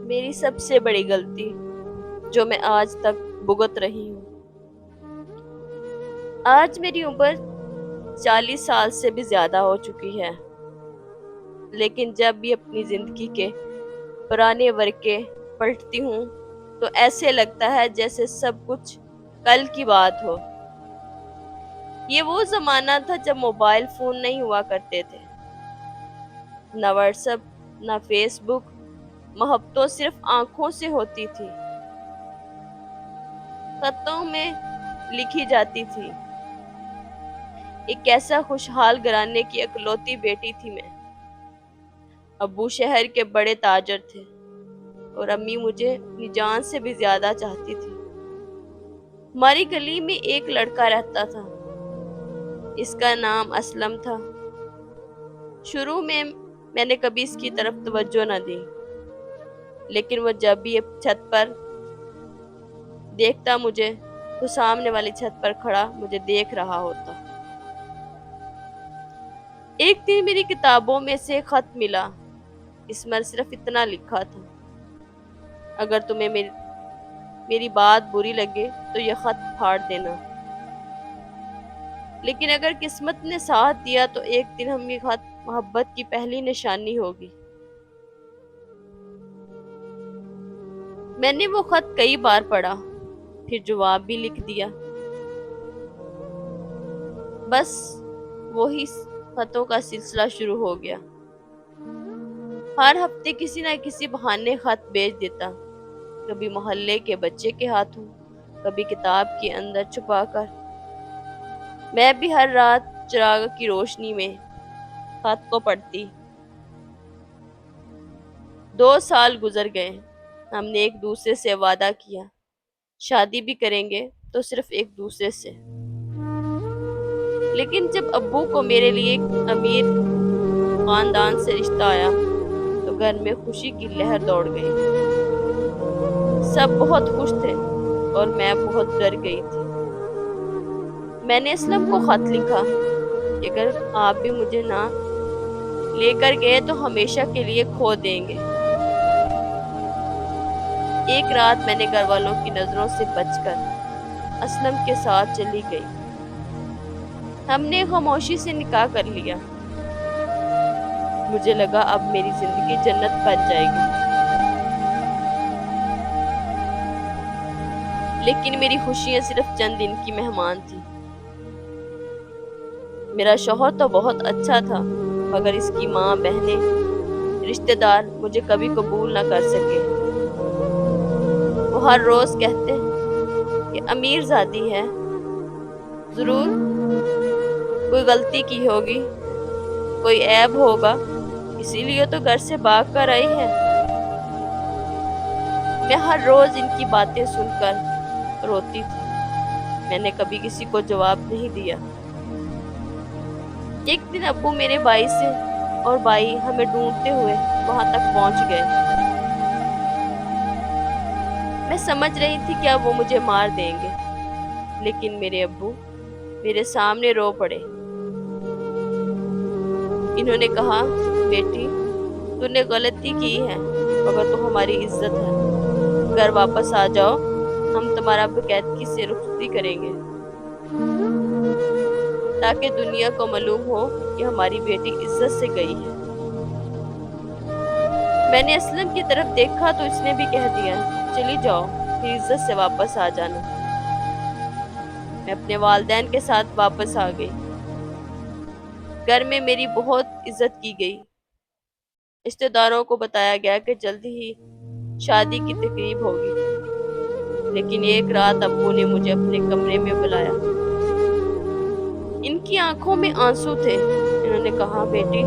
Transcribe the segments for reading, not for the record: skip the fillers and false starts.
میری سب سے بڑی غلطی جو میں آج تک بھگت رہی ہوں۔ آج میری عمر 40 سال سے بھی زیادہ ہو چکی ہے، لیکن جب بھی اپنی زندگی کے پرانے ورقے پلٹتی ہوں تو ایسے لگتا ہے جیسے سب کچھ کل کی بات ہو۔ یہ وہ زمانہ تھا جب موبائل فون نہیں ہوا کرتے تھے، نہ واٹس ایپ، نہ فیس بک، محبتوں صرف آنکھوں سے ہوتی تھی، خطوں میں لکھی جاتی تھی۔ ایک ایسا خوشحال گھرانے کی اکلوتی بیٹی تھی میں۔ ابو شہر کے بڑے تاجر تھے اور امی مجھے اپنی جان سے بھی زیادہ چاہتی تھی۔ ہماری گلی میں ایک لڑکا رہتا تھا، اس کا نام اسلم تھا۔ شروع میں نے کبھی اس کی طرف توجہ نہ دی، لیکن وہ جب بھی چھت پر دیکھتا مجھے تو سامنے والی چھت پر کھڑا مجھے دیکھ رہا ہوتا۔ ایک دن میری کتابوں میں سے خط ملا، اس میں صرف اتنا لکھا تھا: اگر تمہیں میری بات بری لگے تو یہ خط پھاڑ دینا، لیکن اگر قسمت نے ساتھ دیا تو ایک دن ہم یہ خط محبت کی پہلی نشانی ہوگی۔ میں نے وہ خط کئی بار پڑھا، پھر جواب بھی لکھ دیا۔ بس وہی خطوں کا سلسلہ شروع ہو گیا۔ ہر ہفتے کسی نہ کسی بہانے خط بھیج دیتا، کبھی محلے کے بچے کے ہاتھوں، کبھی کتاب کے اندر چھپا کر۔ میں بھی ہر رات چراغ کی روشنی میں خط کو پڑھتی۔ 2 سال گزر گئے، ہم نے ایک دوسرے سے وعدہ کیا شادی بھی کریں گے، تو صرف ایک دوسرے سے۔ لیکن جب ابو کو میرے لیے ایک امیر خاندان سے رشتہ آیا تو گھر میں خوشی کی لہر دوڑ گئی۔ سب بہت خوش تھے اور میں بہت ڈر گئی تھی۔ میں نے اسلم کو خط لکھا کہ اگر آپ بھی مجھے نہ لے کر گئے تو ہمیشہ کے لیے کھو دیں گے۔ ایک رات میں نے گھر والوں کی نظروں سے بچ کر اسلم کے ساتھ چلی گئی۔ ہم نے خاموشی سے نکاح کر لیا۔ مجھے لگا اب میری زندگی جنت بن جائے گی، لیکن میری خوشیاں صرف چند دن کی مہمان تھی۔ میرا شوہر تو بہت اچھا تھا، مگر اس کی ماں، بہنیں، رشتہ دار مجھے کبھی قبول نہ کر سکے۔ وہ ہر روز کہتے کہ امیر زادی ہے، ضرور کوئی غلطی کی ہوگی، کوئی عیب ہوگا، اسی لیے تو گھر سے بھاگ کر آئی ہے۔ میں ہر روز ان کی باتیں سن کر روتی تھی۔ میں نے کبھی کسی کو جواب نہیں دیا۔ ایک دن ابو میرے بھائی سے اور بھائی ہمیں ڈھونڈتے ہوئے وہاں تک پہنچ گئے۔ میں سمجھ رہی تھی کہ اب وہ مجھے مار دیں گے، لیکن میرے ابو میرے سامنے رو پڑے۔ انہوں نے کہا، بیٹی تو نے غلطی کی ہے، مگر تو ہماری عزت ہے، گھر واپس آ جاؤ، ہم تمہارا باقاعدگی سے رخصتی کریں گے، تاکہ دنیا کو معلوم ہو کہ ہماری بیٹی عزت سے گئی ہے۔ میں نے اسلم کی طرف دیکھا تو اس نے بھی کہہ دیا، چلی جاؤ، پھر عزت سے واپس آ جانا۔ میں اپنے والدین کے ساتھ واپس آ گئی۔ گھر میں میری بہت عزت کی گئی۔ رشتہ داروں کو بتایا گیا کہ جلدی ہی شادی کی تقریب ہوگی، لیکن ایک رات ابو نے مجھے اپنے کمرے میں بلایا۔ ان کی آنکھوں میں آنسو تھے۔ انہوں نے کہا، بیٹی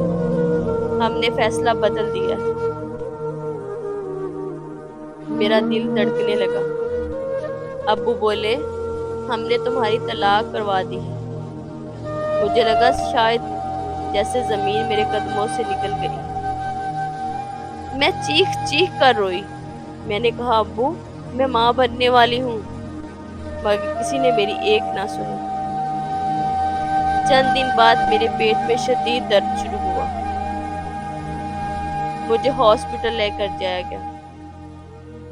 ہم نے فیصلہ بدل دیا ہے۔ میرا دل دھڑکنے لگا۔ ابو بولے، ہم نے تمہاری طلاق کروا دی ہے۔ مجھے لگا شاید جیسے زمین میرے قدموں سے نکل گئی۔ میں چیخ چیخ کر روئی۔ میں نے کہا، ابو میں ماں بننے والی ہوں، مگر کسی نے میری ایک نہ سنی۔ چند دن بعد میرے پیٹ میں شدید درد شروع ہوا۔ مجھے ہاسپٹل لے کر جایا گیا۔